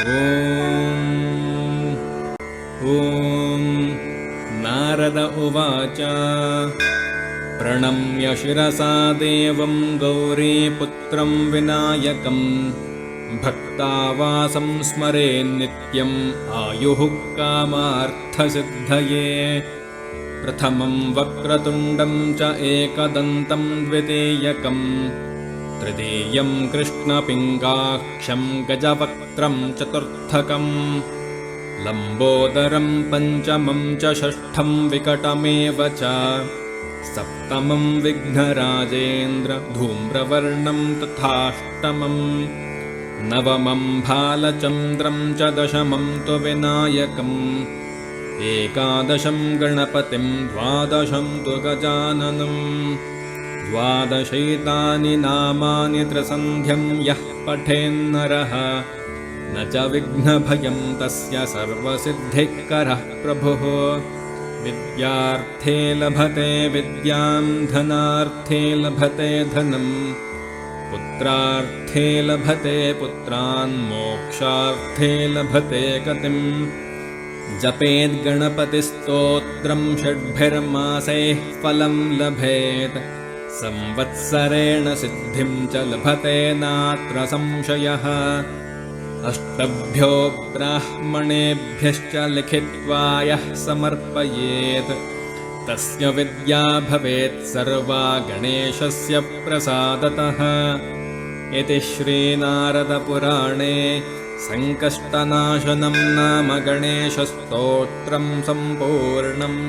ॐ नारद उवाच प्रणम्य शिरसा देवं गौरीपुत्रं विनायकं भक्तावासं स्मरेन्नित्यम् आयुः कामार्थसिद्धये प्रथमं वक्रतुण्डं च एकदन्तं द्वितीयकं तृतीयं कृष्णपिङ्गाक्षं गजवक्त्रं चतुर्थकं लम्बोदरं पञ्चमं च षष्ठं विकटमेव च सप्तमं विघ्नराजेन्द्र धूम्रवर्णं तथाष्टमं नवमं भालचन्द्रं च दशमं तु विनायकम् एकादशं गणपतिं द्वादशं तु गजाननम् द्वादशैतानि नामानि त्रिसन्ध्यं यः पठेन्नरः न च विघ्नभयं तस्य सर्वसिद्धिकरः प्रभुः विद्यार्थे लभते विद्यां धनार्थे लभते धनम् पुत्रार्थे लभते पुत्रान् मोक्षार्थे लभते गतिम् जपेद्गणपतिस्तोत्रं षड्भिर्मासैः फलं लभेत् संवत्सरेण सिद्धिं च लभते नात्र संशयः अष्टभ्यो ब्राह्मणेभ्यश्च लिखित्वा यः समर्पयेत् तस्य विद्या भवेत् सर्वा गणेशस्य प्रसादतः इति श्रीनारदपुराणे संकष्टनाशनं नाम गणेशस्तोत्रं सम्पूर्णम्।